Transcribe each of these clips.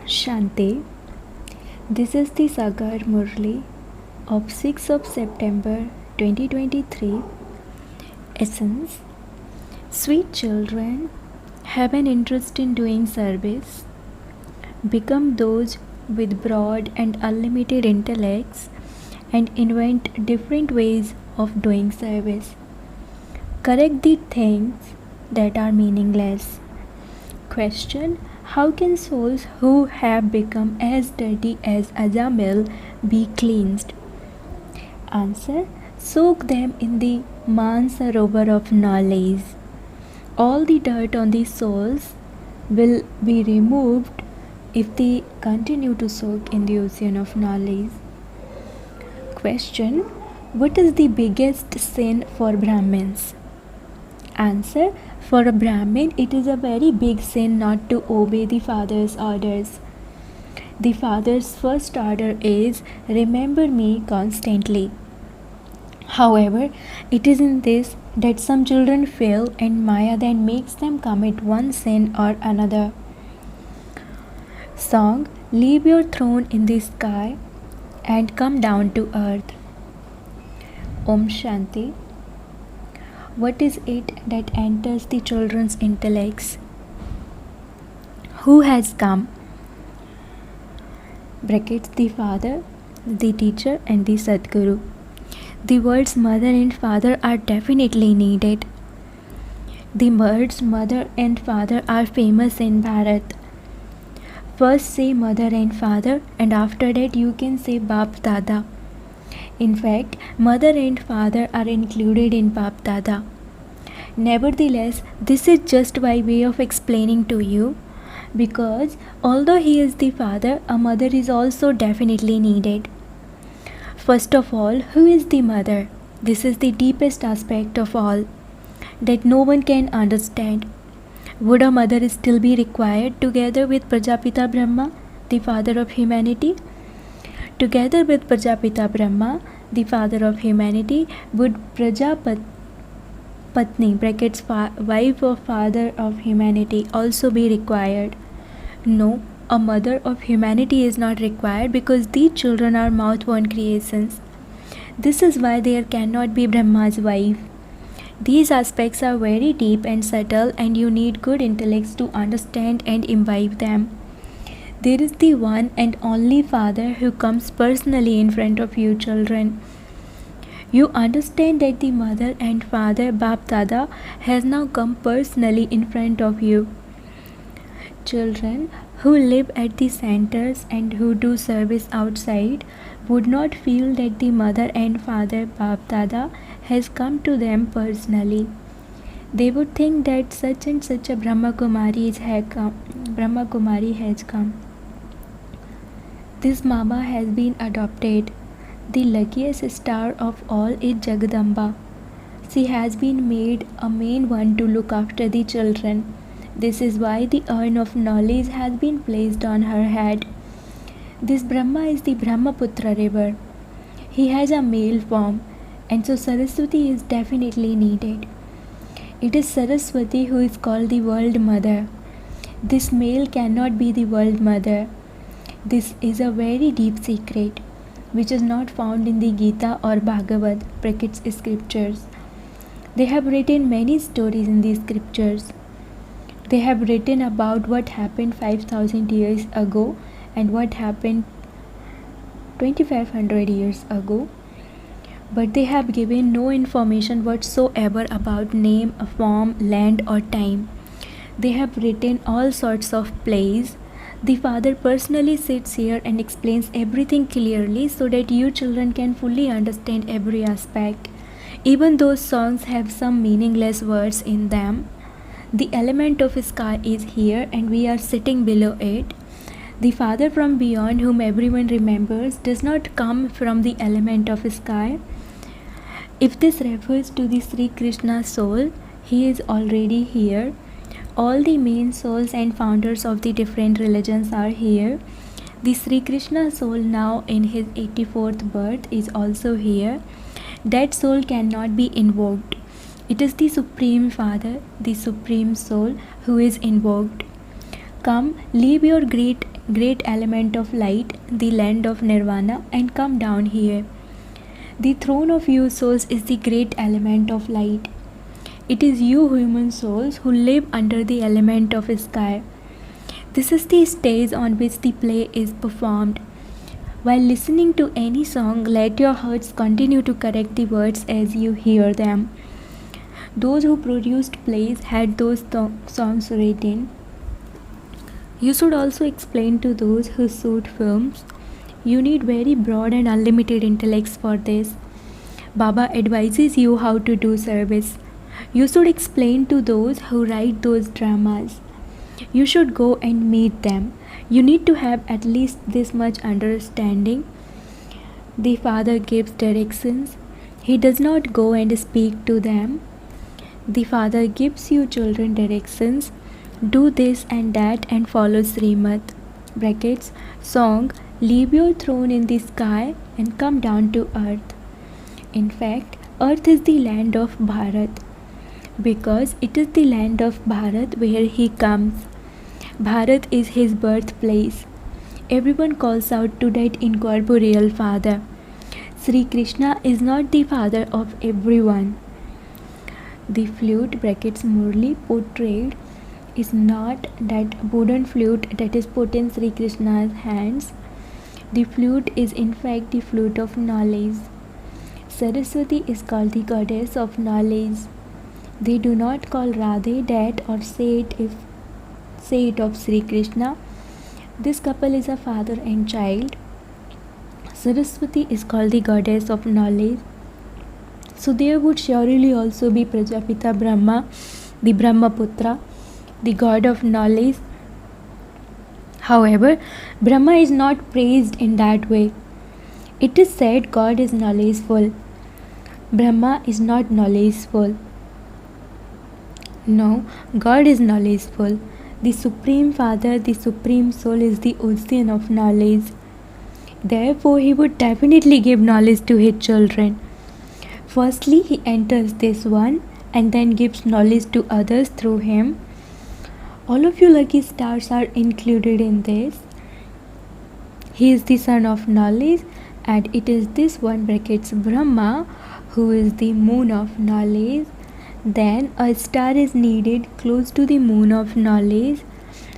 Shanti. This is the Sagar Murli of 6th of September 2023. Essence. Sweet children, have an interest in doing service. Become those with broad and unlimited intellects and invent different ways of doing service. Correct the things that are meaningless. Question. How can souls who have become as dirty as Ajamil be cleansed? Answer. Soak them in the Mansarovar of knowledge. All the dirt on the souls will be removed if they continue to soak in the ocean of knowledge. Question. What is the biggest sin for Brahmins? Answer. For a Brahmin, it is a very big sin not to obey the father's orders. The father's first order is, remember me constantly. However, it is in this that some children fail and Maya then makes them commit one sin or another. Song. Leave your throne in the sky and come down to earth. Om Shanti. What is it that enters the children's intellects? Who has come? Brackets, the father, the teacher and the Sadguru. The words mother and father are definitely needed. The words mother and father are famous in Bharat. First say mother and father, and after that you can say Bap Dada. In fact, mother and father are included in Bap Dada. Nevertheless, this is just by way of explaining to you, because although he is the father, a mother is also definitely needed. First of all, who is the mother? This is the deepest aspect of all, that no one can understand. Would a mother still be required together with Prajapita Brahma, the father of humanity? Together with Prajapita Brahma, the father of humanity, would Prajapatni, brackets, wife of father of humanity, also be required? No, a mother of humanity is not required because these children are mouth-born creations. This is why there cannot be Brahma's wife. These aspects are very deep and subtle, and you need good intellects to understand and imbibe them. There is the one and only Father who comes personally in front of you children. You understand that the mother and father Bap Dada has now come personally in front of you. Children who live at the centers and who do service outside would not feel that the mother and father Bap Dada has come to them personally. They would think that such and such a Brahma Kumari has come. This Mama has been adopted. The luckiest star of all is Jagadamba. She has been made a main one to look after the children. This is why the urn of knowledge has been placed on her head. This Brahma is the Brahmaputra river. He has a male form, and so Saraswati is definitely needed. It is Saraswati who is called the world mother. This male cannot be the world mother. This is a very deep secret, which is not found in the Gita or Bhagavad, brackets, scriptures. They have written many stories in these scriptures. They have written about what happened 5,000 years ago and what happened 2,500 years ago. But they have given no information whatsoever about name, form, land or time. They have written all sorts of plays. The father personally sits here and explains everything clearly so that you children can fully understand every aspect. Even those songs have some meaningless words in them. The element of sky is here and we are sitting below it. The father from beyond whom everyone remembers does not come from the element of sky. If this refers to the Sri Krishna soul, he is already here. All the main souls and founders of the different religions are here. The Sri Krishna soul now in his 84th birth is also here. That soul cannot be invoked. It is the Supreme Father, the Supreme Soul, who is invoked. Come, leave your great great element of light, the land of nirvana, and come down here. The throne of you souls is the great element of light. It is you human souls who live under the element of sky. This is the stage on which the play is performed. While listening to any song, let your hearts continue to correct the words as you hear them. Those who produced plays had those songs written. You should also explain to those who shoot films. You need very broad and unlimited intellects for this. Baba advises you how to do service. You should explain to those who write those dramas. You should go and meet them. You need to have at least this much understanding. The Father gives directions. He does not go and speak to them. The Father gives you children directions. Do this and that and follow Srimad. Brackets, song, leave your throne in the sky and come down to earth. In fact, earth is the land of Bharat, because it is the land of Bharat where he comes. Bharat is his birthplace. Everyone calls out to that incorporeal Father. Sri Krishna is not the father of everyone. The flute, brackets Murli, portrayed is not that wooden flute that is put in Sri Krishna's hands. The flute is in fact the flute of knowledge. Saraswati is called the goddess of knowledge. They do not call Radhe that or say it of Sri Krishna. This couple is a father and child. Saraswati is called the goddess of knowledge. So there would surely also be Prajapita Brahma, the Brahmaputra, the god of knowledge. However, Brahma is not praised in that way. It is said God is knowledgeful. Brahma is not knowledgeful. No, God is knowledgeful. The Supreme Father, the Supreme Soul is the ocean of knowledge. Therefore, He would definitely give knowledge to His children. Firstly, He enters this one and then gives knowledge to others through Him. All of you lucky stars are included in this. He is the son of knowledge, and it is this one, brackets Brahma, who is the moon of knowledge. Then a star is needed close to the moon of knowledge,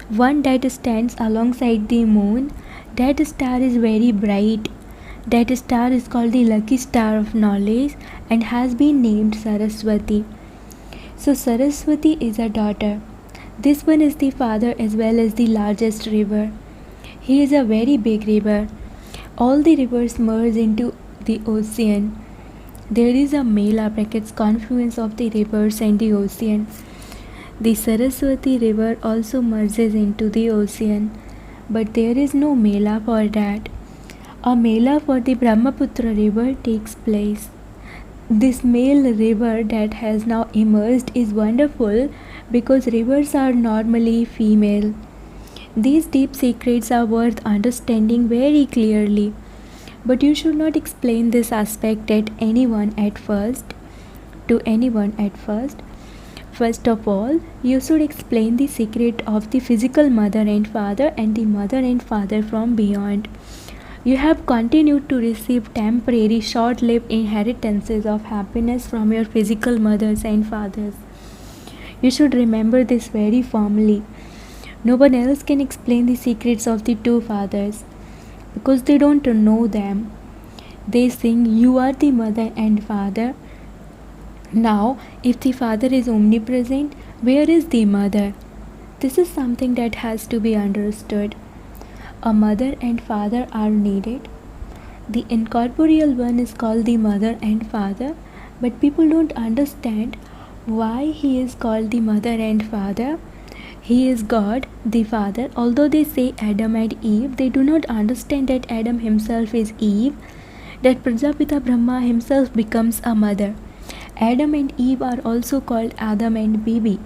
one that stands alongside the moon. That star is very bright. That star is called the lucky star of knowledge and has been named Saraswati. So Saraswati is a daughter. This one is the father as well as the largest river. He is a very big river. All the rivers merge into the ocean. There is a mela, brackets confluence of the rivers and the ocean. The Saraswati river also merges into the ocean, but there is no mela for that. A mela for the Brahmaputra river takes place. This male river that has now emerged is wonderful because rivers are normally female. These deep secrets are worth understanding very clearly. But you should not explain this aspect to anyone at first. First of all, you should explain the secret of the physical mother and father and the mother and father from beyond. You have continued to receive temporary, short-lived inheritances of happiness from your physical mothers and fathers. You should remember this very firmly. No one else can explain the secrets of the two fathers, because they don't know them. They sing, "You are the mother and father." Now, if the father is omnipresent, where is the mother? This is something that has to be understood. A mother and father are needed. The incorporeal one is called the mother and father, but people don't understand why he is called the mother and father. He is God, the Father. Although they say Adam and Eve, they do not understand that Adam himself is Eve, that Prajapita Brahma himself becomes a mother. Adam and Eve are also called Adam and Bibi,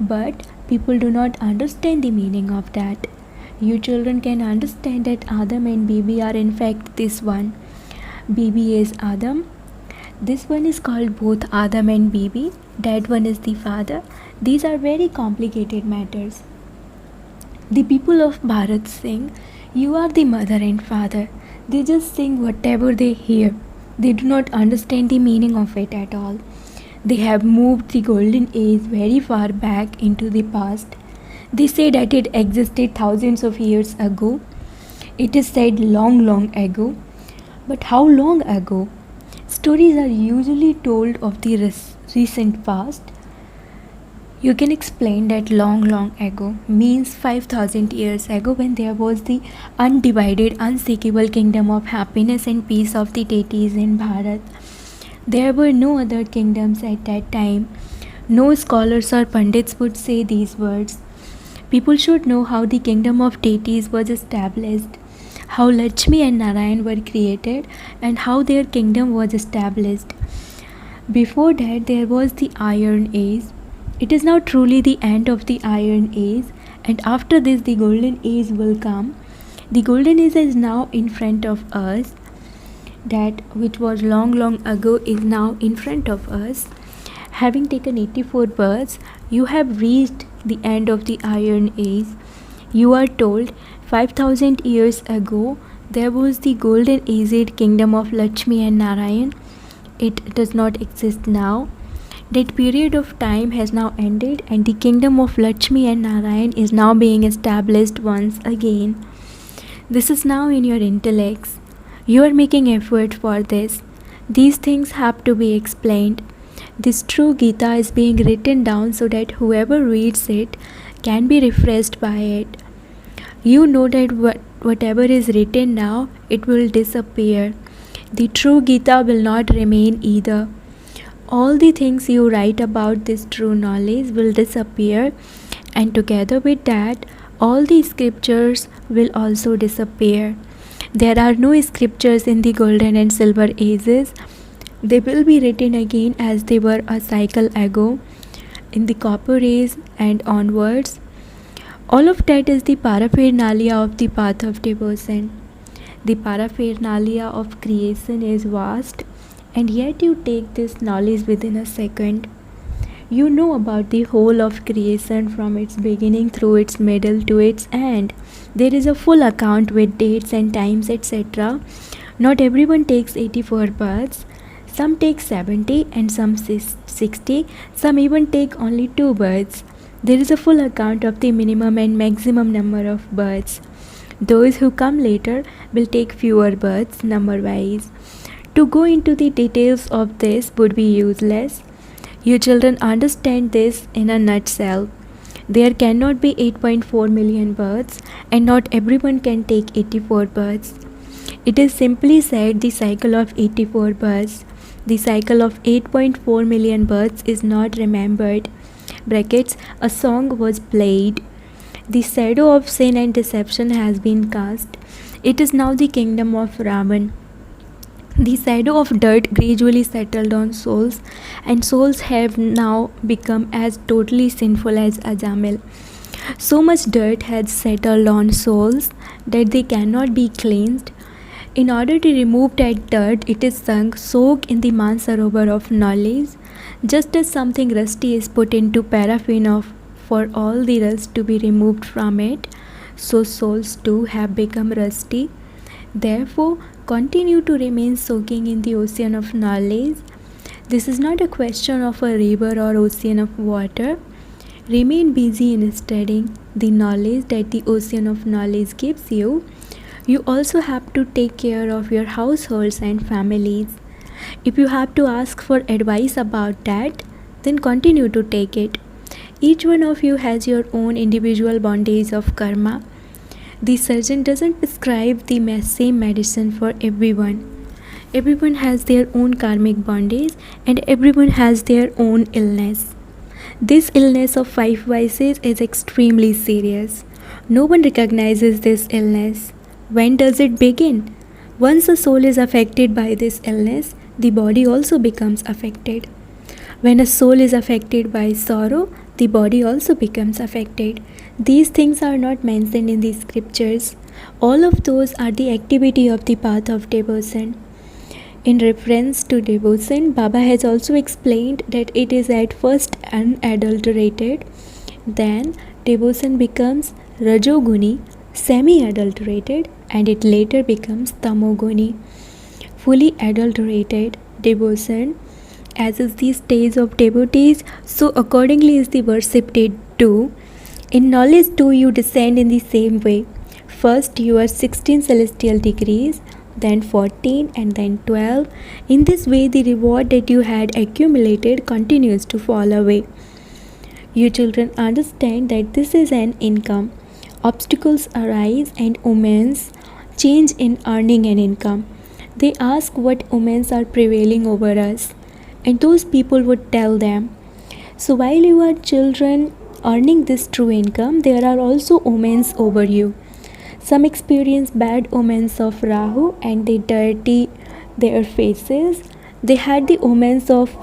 but people do not understand the meaning of that. You children can understand that Adam and Bibi are in fact this one. Bibi is Adam. This one is called both Adam and Bibi. That one is the father. These are very complicated matters. The people of Bharat sing, "You are the mother and father." They just sing whatever they hear. They do not understand the meaning of it at all. They have moved the golden age very far back into the past. They say that it existed thousands of years ago. It is said long, long ago. But how long ago? Stories are usually told of the recent past. You can explain that long, long ago means 5,000 years ago, when there was the undivided, unshakable kingdom of happiness and peace of the deities in Bharat. There were no other kingdoms at that time. No scholars or pundits would say these words. People should know how the kingdom of deities was established, how Lakshmi and Narayan were created, and how their kingdom was established. Before that, there was the Iron Age. It is now truly the end of the Iron Age, and after this, the Golden Age will come. The Golden Age is now in front of us. That which was long, long ago is now in front of us. Having taken 84 births, you have reached the end of the Iron Age. You are told 5,000 years ago there was the golden aged kingdom of Lakshmi and Narayan. It does not exist now. That period of time has now ended, and the kingdom of Lakshmi and Narayan is now being established once again. This is now in your intellects. You are making effort for this. These things have to be explained. This true Gita is being written down so that whoever reads it can be refreshed by it. You know that whatever is written now, it will disappear. The true Gita will not remain either. All the things you write about this true knowledge will disappear, and together with that, all the scriptures will also disappear. There are no scriptures in the golden and silver ages. They will be written again as they were a cycle ago, in the copper age and onwards. All of that is the paraphernalia of the path of devotion. The paraphernalia of creation is vast, and yet you take this knowledge within a second. You know about the whole of creation from its beginning through its middle to its end. There is a full account with dates and times, etc. Not everyone takes 84 births. Some take 70 and some 60. Some even take only 2 births. There is a full account of the minimum and maximum number of births. Those who come later will take fewer births number-wise. To go into the details of this would be useless. You children understand this in a nutshell. There cannot be 8.4 million births, and not everyone can take 84 births. It is simply said the cycle of 84 births. The cycle of 8.4 million births is not remembered. Brackets, a song was played. The shadow of sin and deception has been cast. It is now the kingdom of Ravan. The shadow of dirt gradually settled on souls, and souls have now become as totally sinful as Ajamil. So much dirt has settled on souls that they cannot be cleansed. In order to remove that dirt, it is sung, soak in the Mansarovar of knowledge. Just as something rusty is put into paraffin for all the rust to be removed from it, so souls too have become rusty. Therefore, continue to remain soaking in the ocean of knowledge. This is not a question of a river or ocean of water. Remain busy in studying the knowledge that the ocean of knowledge gives you. You also have to take care of your households and families. If you have to ask for advice about that, then continue to take it. Each one of you has your own individual bondage of karma. The surgeon doesn't prescribe the same medicine for everyone. Everyone has their own karmic bondage, and everyone has their own illness. This illness of 5 vices is extremely serious. No one recognizes this illness. When does it begin? Once the soul is affected by this illness, the body also becomes affected. When a soul is affected by sorrow, the body also becomes affected. These things are not mentioned in the scriptures. All of those are the activity of the path of devotion. In reference to devotion, Baba has also explained that it is at first unadulterated, then devotion becomes Rajoguni, semi-adulterated, and it later becomes Tamoguni, fully adulterated. Devotion, as is the stage of devotees, so accordingly is the worshipped too. In knowledge too you descend in the same way. First you are 16 celestial degrees, then 14, and then 12. In this way the reward that you had accumulated continues to fall away. You children understand that this is an income. Obstacles arise and women's change in earning an income. They ask what women's are prevailing over us, and those people would tell them. So while you are children earning this true income, there are also omens over you. Some experience bad omens of Rahu and they dirty their faces. They had the omens of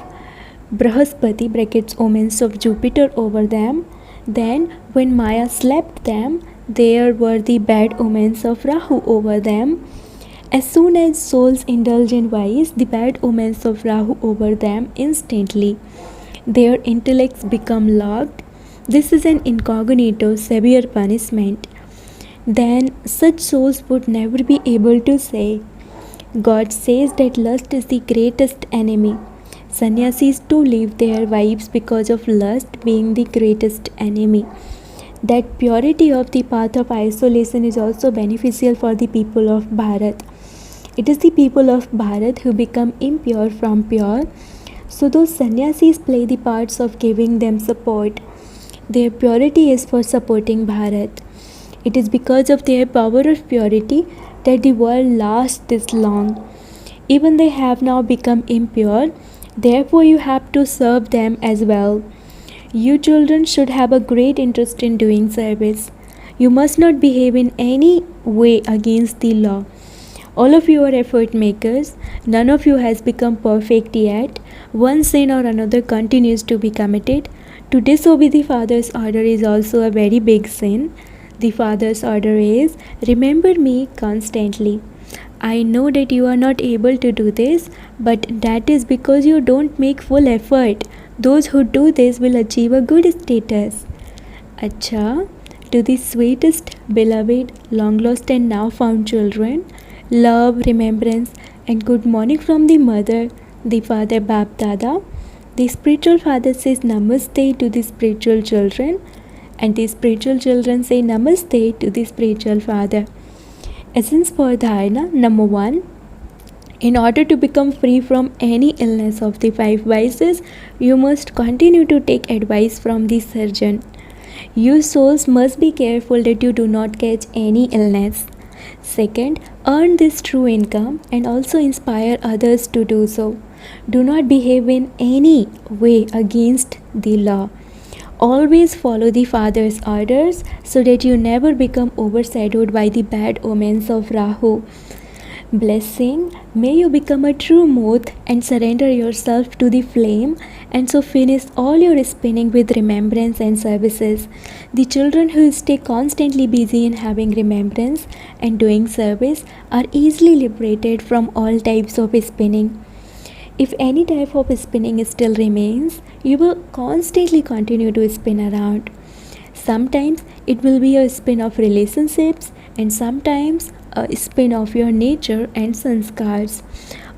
Brahaspati brackets omens of Jupiter over them. Then when Maya slapped them, there were the bad omens of Rahu over them. As soon as souls indulge in vice, the bad omens of Rahu over them instantly. Their intellects become locked. This is an incognito, severe punishment. Then such souls would never be able to say. God says that lust is the greatest enemy. Sannyasis too leave their wives because of lust being the greatest enemy. That purity of the path of isolation is also beneficial for the people of Bharat. It is the people of Bharat who become impure from pure. So those sannyasis play the parts of giving them support. Their purity is for supporting Bharat. It is because of their power of purity that the world lasts this long. Even they have now become impure, therefore you have to serve them as well. You children should have a great interest in doing service. You must not behave in any way against the law. All of you are effort makers. None of you has become perfect yet. One sin or another continues to be committed. To disobey the Father's order is also a very big sin. The Father's order is, remember me constantly. I know that you are not able to do this, but that is because you don't make full effort. Those who do this will achieve a good status. Acha, to the sweetest, beloved, long lost and now found children, love, remembrance, and good morning from the mother, the father Bap Dada. The spiritual father says Namaste to the spiritual children, and the spiritual children say Namaste to the spiritual father. Essence for Dharana, number 1. In order to become free from any illness of the 5 vices, you must continue to take advice from the surgeon. You souls must be careful that you do not catch any illness. Second, earn this true income and also inspire others to do so. Do not behave in any way against the law. Always follow the Father's orders so that you never become overshadowed by the bad omens of Rahu. Blessing, may you become a true moth and surrender yourself to the flame, and so finish all your spinning with remembrance and services. The children who stay constantly busy in having remembrance and doing service are easily liberated from all types of spinning. If any type of spinning still remains, you will constantly continue to spin around. Sometimes it will be a spin of relationships, and sometimes a spin of your nature and sanskars.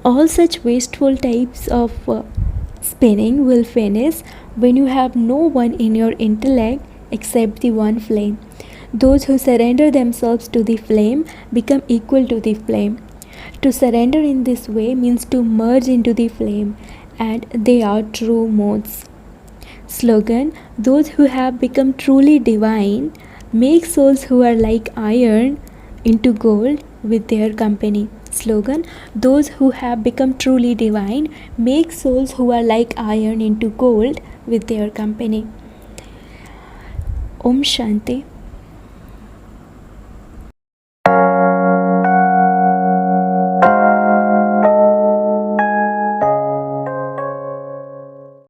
All such wasteful types of spinning will finish when you have no one in your intellect except the one flame. Those who surrender themselves to the flame become equal to the flame. To surrender in this way means to merge into the flame, and they are true modes. Slogan, those who have become truly divine make souls who are like iron into gold with their company. Slogan, those who have become truly divine make souls who are like iron into gold with their company. Om Shanti.